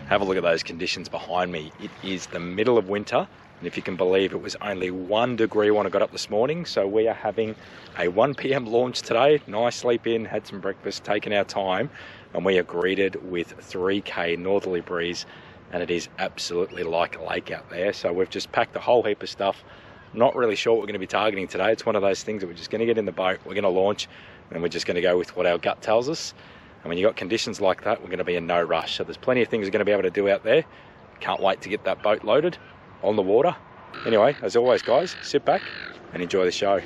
Have a look at those conditions behind me. It is the middle of winter, and if you can believe it was only 1 degree when I got up this morning. So we are having a 1 p.m. launch today. Nice sleep in, had some breakfast, taken our time, and we are greeted with 3k northerly breeze, and it is absolutely like a lake out there. So we've just packed a whole heap of stuff. Not really sure what we're going to be targeting today. It's one of those things that we're just going to get in the boat, we're going to launch, and we're just going to go with what our gut tells us. And when you've got conditions like that, we're going to be in no rush. So there's plenty of things we're going to be able to do out there. Can't wait to get that boat loaded on the water. Anyway, as always, guys, sit back and enjoy the show.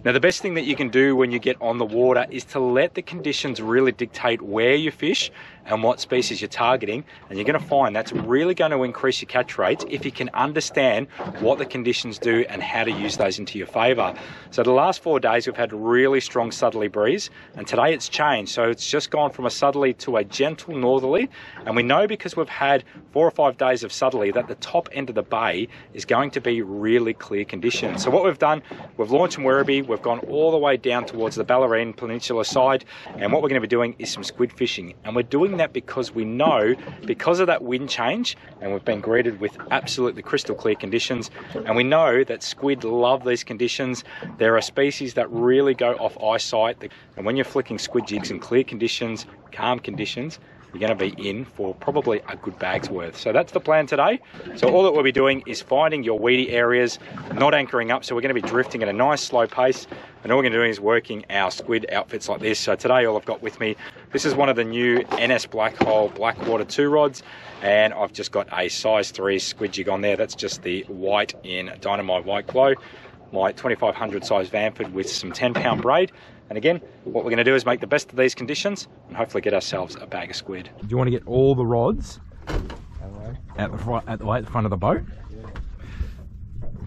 Now, the best thing that you can do when you get on the water is to let the conditions really dictate where you fish and what species you're targeting, and you're going to find that's really going to increase your catch rates if you can understand what the conditions do and how to use those into your favour. So the last 4 days we've had really strong southerly breeze, and today it's changed. So it's just gone from a southerly to a gentle northerly, and we know because we've had 4 or 5 days of southerly that the top end of the bay is going to be really clear conditions. So what we've done, we've launched from Werribee, we've gone all the way down towards the Bellarine Peninsula side, and what we're going to be doing is some squid fishing, and we're doing that because we know, because of that wind change, and we've been greeted with absolutely crystal clear conditions, and we know that squid love these conditions. There are species that really go off eyesight, and when you're flicking squid jigs in clear conditions, calm conditions, you're going to be in for probably a good bag's worth. So that's the plan today. So all that we'll be doing is finding your weedy areas, not anchoring up. So we're going to be drifting at a nice slow pace, and all we're going to do is working our squid outfits like this. So today all I've got with me, this is one of the new NS Black Hole Blackwater 2 rods, and I've just got a size 3 squid jig on there. That's just the white in Dynamite White Glow, my 2500 size Vanford with some 10-pound braid. And again, what we're going to do is make the best of these conditions and hopefully get ourselves a bag of squid. Do you want to get all the rods at the front of the boat? Yeah.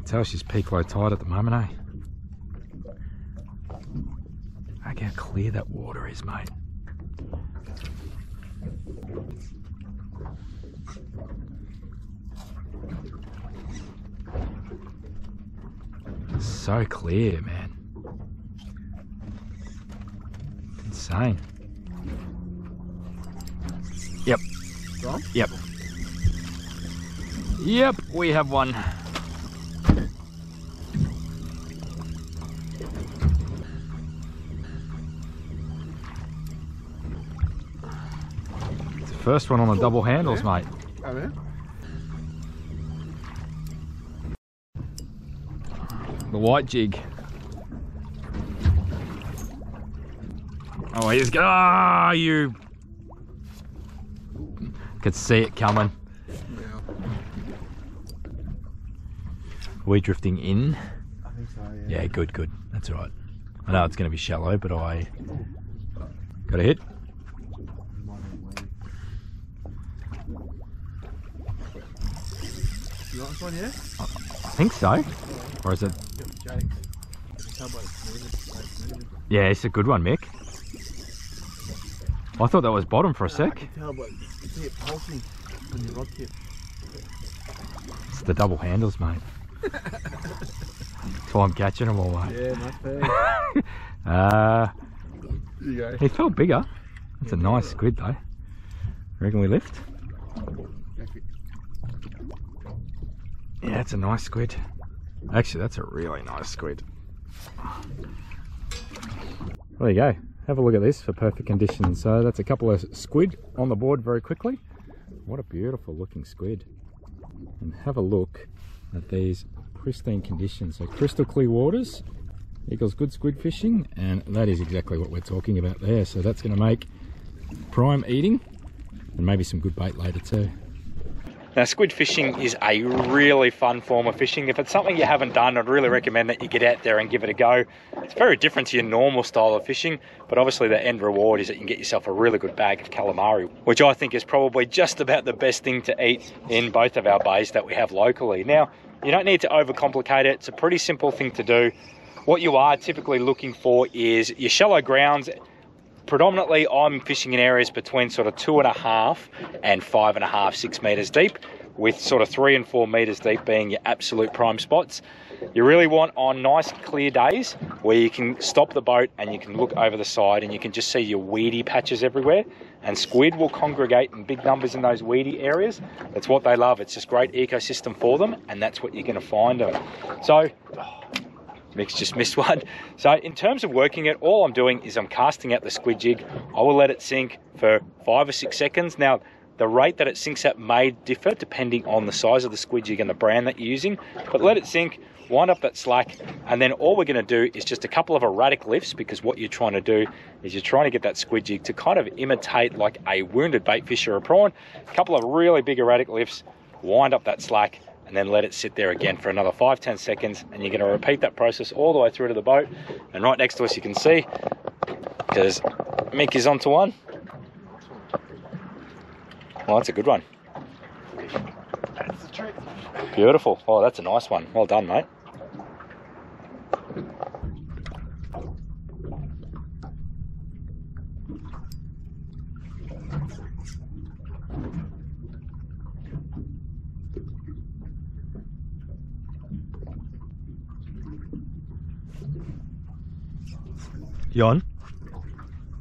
Tell she's peak low tide at the moment, eh? Look how clear that water is, mate. So clear, man. Insane. Yep. Gone? Yep. Yep, we have one. It's the first one on the double handles, mate. Oh, yeah? The white jig. Oh, he's going. Ah, you could see it coming. Yeah. Are we drifting in? I think so, yeah. Yeah, good, good. That's all right. I know it's going to be shallow, but I got a hit. You got this one, yeah? I think so. Or is it? Yeah, it's a good one, Mick. I thought that was bottom for a sec. I can tell, but you see it pulsing on your rod tip. It's the double handles, mate. That's why I'm catching them all, mate. Yeah, not fair. There you go. He felt bigger. That's a nice squid, though. Reckon we lift? Yeah, it's a nice squid. Actually, that's a really nice squid. There you go. Have a look at this for perfect conditions. So that's a couple of squid on the board very quickly. What a beautiful looking squid. And have a look at these pristine conditions. So crystal clear waters, equals good squid fishing, and that is exactly what we're talking about there. So that's going to make prime eating and maybe some good bait later too. Now, squid fishing is a really fun form of fishing. If it's something you haven't done, I'd really recommend that you get out there and give it a go. It's very different to your normal style of fishing, but obviously the end reward is that you can get yourself a really good bag of calamari, which I think is probably just about the best thing to eat in both of our bays that we have locally. Now, you don't need to overcomplicate it. It's a pretty simple thing to do. What you are typically looking for is your shallow grounds. Predominantly, I'm fishing in areas between sort of 2.5 and 5.5, 6 meters deep, with sort of 3 and 4 meters deep being your absolute prime spots. You really want on nice clear days where you can stop the boat and you can look over the side and you can just see your weedy patches everywhere, and squid will congregate in big numbers in those weedy areas. That's what they love. It's just great ecosystem for them, and that's what you're going to find them. So, Mick's just missed one. So in terms of working it, all I'm doing is I'm casting out the squid jig. I will let it sink for 5 or 6 seconds. Now, the rate that it sinks at may differ depending on the size of the squid jig and the brand that you're using, but let it sink, wind up that slack, and then all we're going to do is just a couple of erratic lifts, because what you're trying to do is you're trying to get that squid jig to kind of imitate like a wounded bait fish or a prawn. A couple of really big erratic lifts, wind up that slack, and then let it sit there again for another 5-10 seconds, and you're going to repeat that process all the way through to the boat. And right next to us you can see, because Mick is onto one. Well, that's a good one. That's the trick. Beautiful. Oh, that's a nice one. Well done, mate. You on?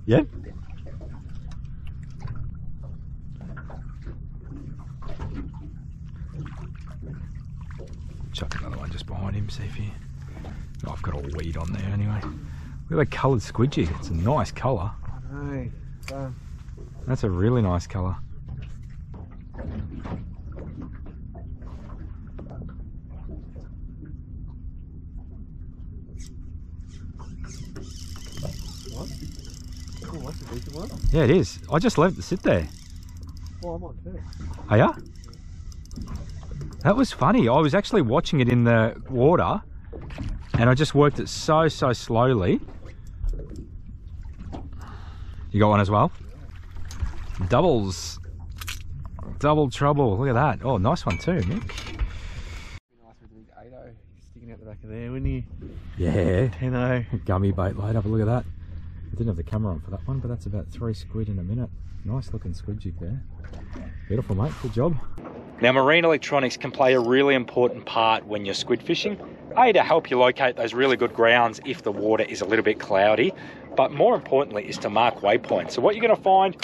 Yeah? Chuck another one just behind him, see if he... Oh, I've got a weed on there anyway. Look at that coloured squid jig. It's a nice colour. I know. That's a really nice colour. What? Oh, that's a decent one. Yeah, it is. I just left it sit there. Oh, I'm on too. Oh, yeah? That was funny. I was actually watching it in the water and I just worked it so slowly. You got one as well? Doubles. Double trouble. Look at that. Oh, nice one too, Nick. Nice with the big 8-0 sticking out the back of there, wouldn't you? Yeah. 10-0. Gummy bait later, but look at that. I didn't have the camera on for that one, but that's about 3 squid in a minute. Nice looking squid jig there. Beautiful, mate. Good job. Now, marine electronics can play a really important part when you're squid fishing. A, to help you locate those really good grounds if the water is a little bit cloudy, but more importantly is to mark waypoints. So what you're going to find,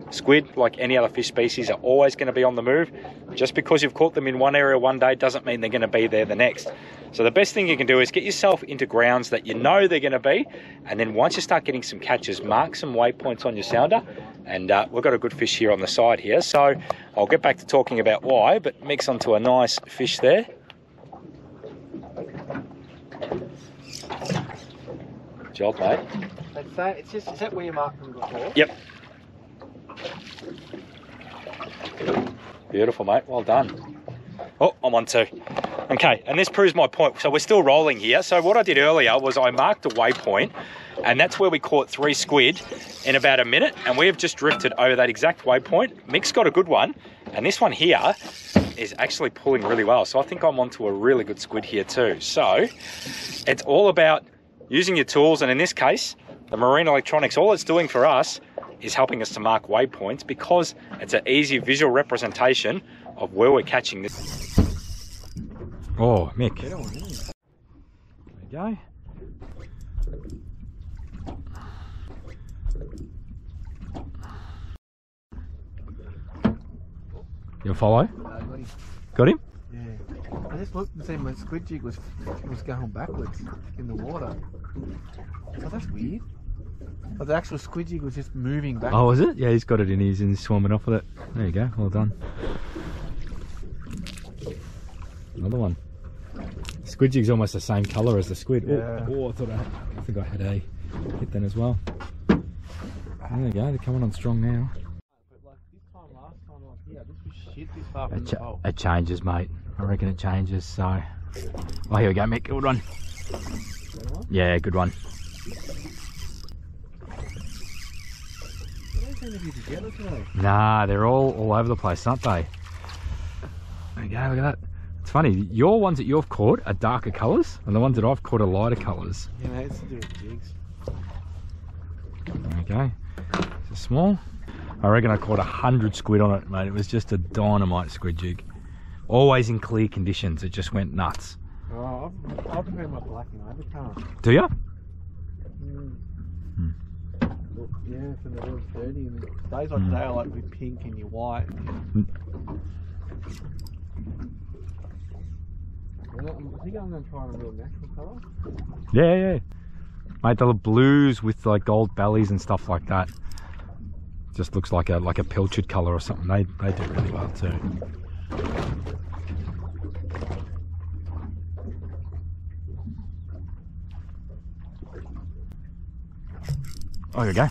squid, like any other fish species, are always going to be on the move. Just because you've caught them in one area one day doesn't mean they're going to be there the next. So the best thing you can do is get yourself into grounds that you know they're going to be, and then once you start getting some catches, mark some waypoints on your sounder. And we've got a good fish here on the side here, so I'll get back to talking about why, but mix onto a nice fish there. Good job, mate. It's just, is that where you marked them before? Yep. Beautiful, mate. Well done. Oh, I'm on 2. Okay, and this proves my point. So we're still rolling here. So what I did earlier was I marked a waypoint, and that's where we caught 3 squid in about a minute, and we've just drifted over that exact waypoint. Mick's got a good one, and this one here is actually pulling really well. So I think I'm onto a really good squid here too. So it's all about using your tools, and in this case, the marine electronics, all it's doing for us is helping us to mark waypoints, because it's an easy visual representation of where we're catching this. Oh, Mick. There we go. You follow? Got him? Yeah. I just looked and seen my squid jig was going backwards in the water. Oh, that's weird. But the actual squid jig was just moving back. Oh, is it? Yeah, he's got it in. He's swimming off with it. There you go. Well done. Another one. squid jig's almost the same colour as the squid. Yeah. Oh, I think I had a hit then as well. There we go, they're coming on strong now. But like this time last time I was here, this was shit this far from the hole. It changes, mate. I reckon it changes, so... Oh, here we go, Mick. Good one. Yeah, good one. They seem to be together today. Nah, they're all over the place, aren't they? There we go, look at that. It's funny, your ones that you've caught are darker colours, and the ones that I've caught are lighter colours. Yeah, mate, it's to do with jigs. There we go. It's small. I reckon I caught 100 squid on it, mate. It was just a dynamite squid jig. Always in clear conditions, it just went nuts. Oh, I've been my black and overcast. Do you? Look, yeah, for the water's dirty, and days like today I like with pink and your white. I think I'm going to try a real natural colour. Yeah. Mate, the blues with like gold bellies and stuff like that. Just looks like a pilchard colour or something. They do really well too. Oh, here we go.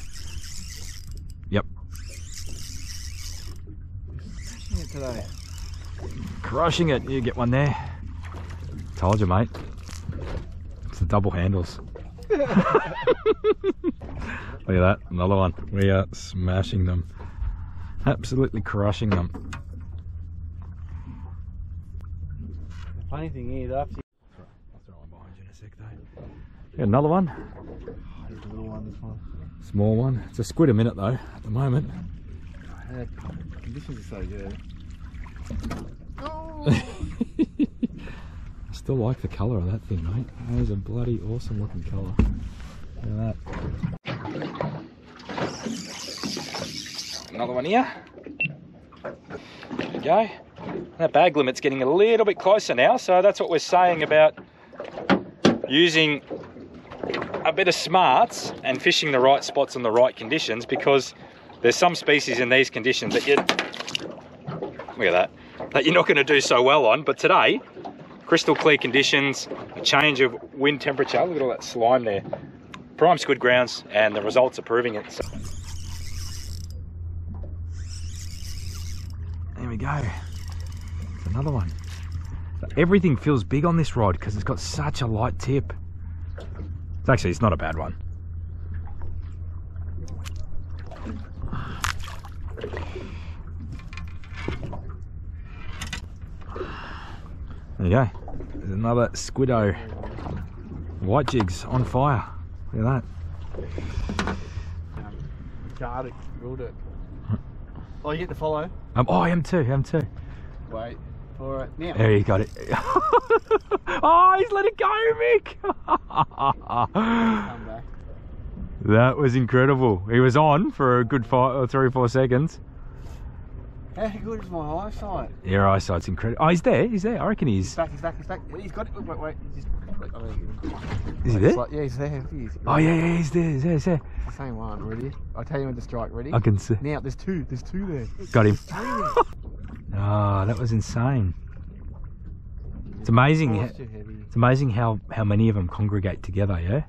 Yep. Smashing it today. Crushing it. You get one there. Told you, mate. It's the double handles. Look at that. Another one. We are smashing them. Absolutely crushing them. The funny thing is, after I'll throw one behind you in a sec, though. Yeah, another one. there's a little one, this one. Small one. It's a squid a minute though, at the moment. The conditions are so good. I still like the colour of that thing, mate. That is a bloody awesome looking colour. Look at that. Another one here. There we go. That bag limit's getting a little bit closer now, so that's what we're saying about using a bit of smarts and fishing the right spots in the right conditions, because there's some species in these conditions that look at that you're not going to do so well on. But today, crystal clear conditions, a change of wind temperature, look at all that slime there, prime squid grounds, and the results are proving it. So there we go. It's another one. Everything feels big on this rod because it's got such a light tip. It's not a bad one. There you go. There's another squiddo. White jigs on fire. Look at that. Garlic, grilled it. Oh, you get to follow? Oh, I am too. Wait for it now. There you got it. Oh, he's let it go, Mick. Come back. That was incredible. He was on for a good 3 or 4 seconds. How good is my eyesight? Your eyesight's incredible. Oh, he's there. I reckon he's back. He's back. He's got it. Wait. Is he there? Yeah, he's there. Oh, yeah, he's there. It's the same one. Ready? I'll tell you when to strike. Ready? I can see. Now, there's two there. Got him. Oh, that was insane. It's amazing. It's too heavy. It's amazing how many of them congregate together, yeah?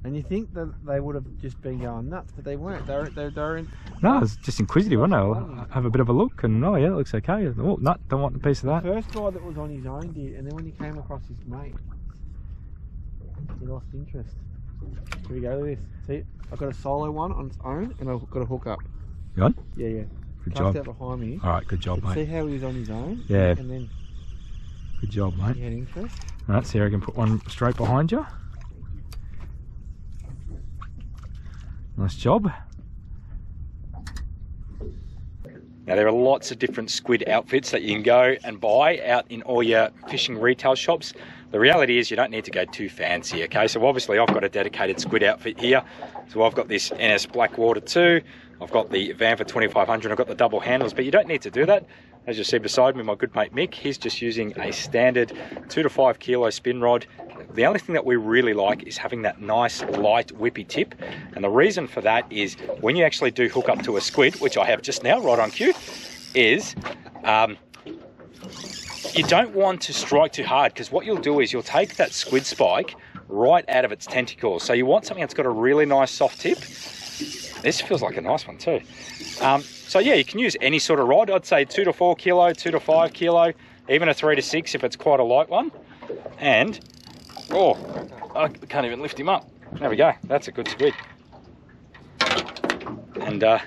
And you think that they would have just been going nuts, but they weren't. They're in... No, it's just inquisitive, wasn't it? I'll have a bit of a look, and oh yeah, it looks okay. Oh, nut, don't want a piece of that. The first guy that was on his own did, and then when he came across his mate, he lost interest. Here we go, look at this. See, I've got a solo one on its own, and I've got a hook up. You on? Yeah. Good Cast job. out behind me. All right, good job, But mate. see how he was on his own? Yeah. And then Good job, mate. he had interest. All right, so I can put one straight behind you. Nice job. Now there are lots of different squid outfits that you can go and buy out in all your fishing retail shops. The reality is you don't need to go too fancy, okay? So obviously I've got a dedicated squid outfit here. So I've got this NS Blackwater 2, I've got the Vanfa 2500, I've got the double handles, but you don't need to do that. As you see beside me, my good mate Mick, he's just using a standard 2 to 5 kilo spin rod. The only thing that we really like is having that nice light whippy tip, and the reason for that is when you actually do hook up to a squid, which I have just now right on cue, is You don't want to strike too hard, because what you'll do is you'll take that squid spike right out of its tentacles. So you want something that's got a really nice soft tip. This feels like a nice one too. So yeah, you can use any sort of rod. I'd say 2 to 4 kilo, 2 to 5 kilo, even a 3 to 6 if it's quite a light one. And, oh, I can't even lift him up. There we go, that's a good squid. And there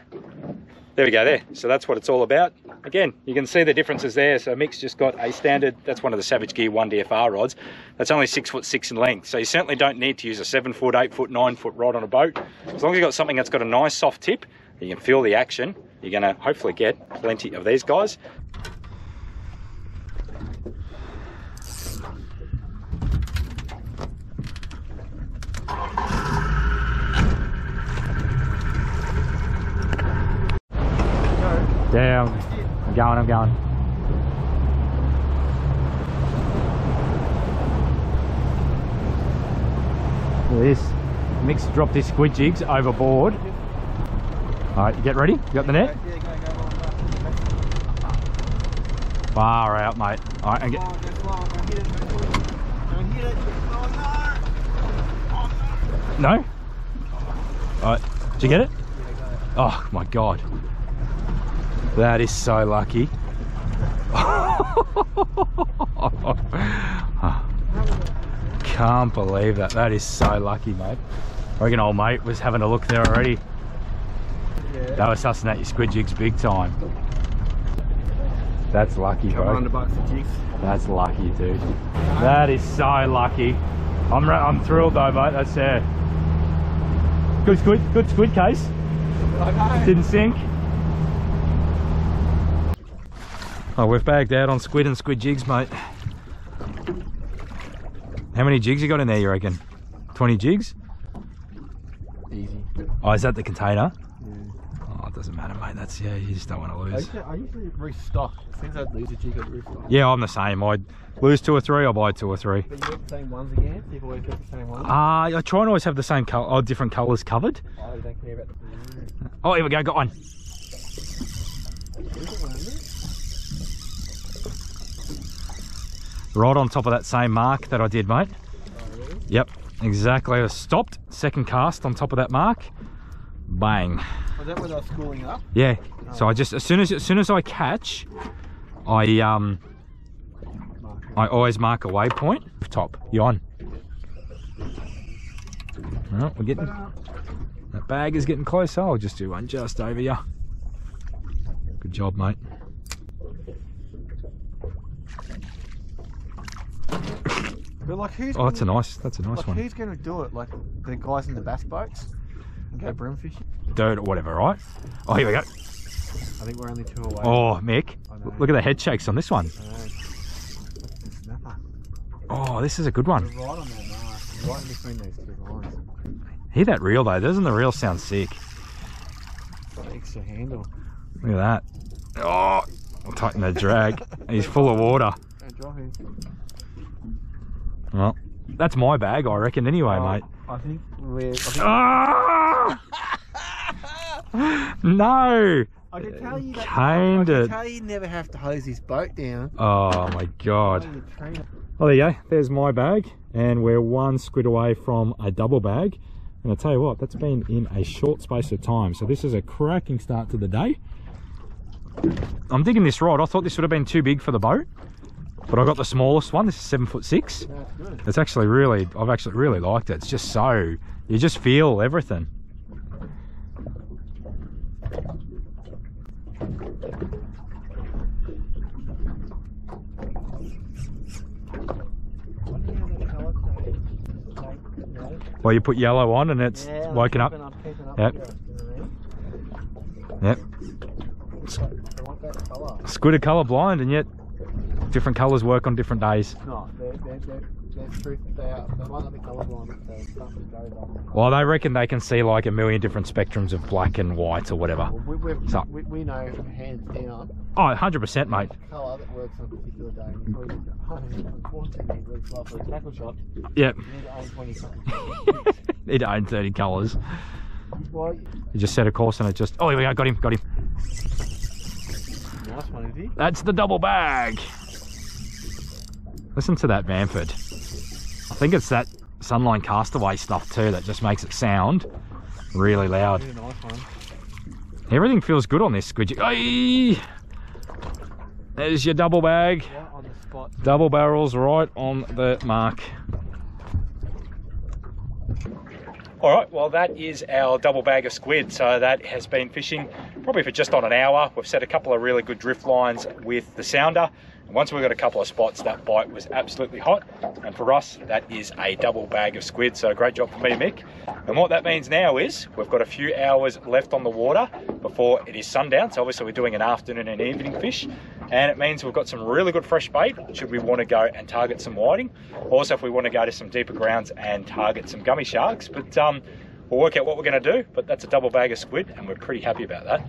we go there. So that's what it's all about. Again, you can see the differences there. So Mick's just got a standard, that's one of the Savage Gear 1DFR rods. That's only 6'6" in length. So you certainly don't need to use a 7 foot, 8 foot, 9 foot rod on a boat. As long as you've got something that's got a nice soft tip, you can feel the action, you're gonna hopefully get plenty of these guys. Down. I'm going. Look at this. Mick's dropped his squid jigs overboard. Alright, you get ready? You got the net? Far out, mate. Alright, and get. No? Alright, did you get it? Oh my god. That is so lucky. Can't believe that. That is so lucky, mate. I reckon old mate was having a look there already. Yeah. They were sussing out your squid jigs big time. That's lucky, bro. $100 a jig. That's lucky, dude. That is so lucky. I'm thrilled though, mate. That's good squid case. Didn't sink. Oh, we've bagged out on squid and squid jigs, mate. How many jigs you got in there, you reckon? 20 jigs? Easy. Oh, is that the container? Yeah. Oh, it doesn't matter, mate. That's, yeah, you just don't want to lose. I usually restock. As soon as I lose a jig, I restock. Yeah, I'm the same. I lose 2 or 3, I'll buy 2 or 3. But you get the same ones again? You've always got the same ones? I try and always have the same colour, different colours covered. Oh, you don't care about the... Oh, here we go, got one. Right on top of that same mark that I did, mate. Oh, really? Yep, exactly. I stopped, second cast on top of that mark. Bang. Was that when I was schooling up? Yeah. Oh. So I just, as soon as I catch, I always mark a waypoint. Top, you on? Well, we're getting, that bag is getting closer. I'll just do one just over you. Good job, mate. But like, who's that's a nice one. Who's going to do it? Like the guys in the bass boats and go bream fishing? Dirt or whatever, right? Oh, here we go. I think we're only 2 away. Oh, Mick, look at the head shakes on this one. Oh, this is a good one. You're right on that mark. You're right in between those 2 lines. Hear that reel though? Doesn't the reel sound sick? Extra handle. Look at that. Oh, I'll tighten the drag. He's full of water. Don't drop him. Well, that's my bag, I reckon, anyway, mate. I think we're... Ah! No! I can tell you that. I can tell you never have to hose his boat down. Oh my god. Well, there you go. There's my bag, and we're 1 squid away from a double bag. And I'll tell you what, that's been in a short space of time. So this is a cracking start to the day. I'm digging this rod. I thought this would have been too big for the boat, but I got the smallest one. This is 7'6". That's good. It's actually really, I've actually really liked it. It's just so, you just feel everything. Well, you put yellow on and it's woken up. Yep. Yep. Squid are colour blind, and yet different colours work on different days. No, they're truth. They might not be colour blind, but they're stuff that goes on. Well, they reckon they can see like a million different spectrums of black and white or whatever. Well, we know hands down. Oh, 100%, mate. Colour that works on a particular day. Tackle shop. Yep. You need to own 20 colours. Need to own 30 colours. Well, You just set a course and it just... Oh, here we go. Got him. Nice one, is he? That's the double bag. Listen to that Bamford. I think it's that Sunline Castaway stuff too that just makes it sound really loud. Really nice one. Everything feels good on this squid. Hey! There's your double bag. Yeah, on the spot. Double barrels right on the mark. All right, well that is our double bag of squid. So that has been fishing probably for just on an hour. We've set a couple of really good drift lines with the sounder. And once we got a couple of spots, that bite was absolutely hot. And for us, that is a double bag of squid. So great job for me, Mick. And what that means now is we've got a few hours left on the water before it is sundown. So obviously we're doing an afternoon and evening fish. And it means we've got some really good fresh bait should we want to go and target some whiting. Also, if we want to go to some deeper grounds and target some gummy sharks. But we'll work out what we're going to do. But that's a double bag of squid and we're pretty happy about that.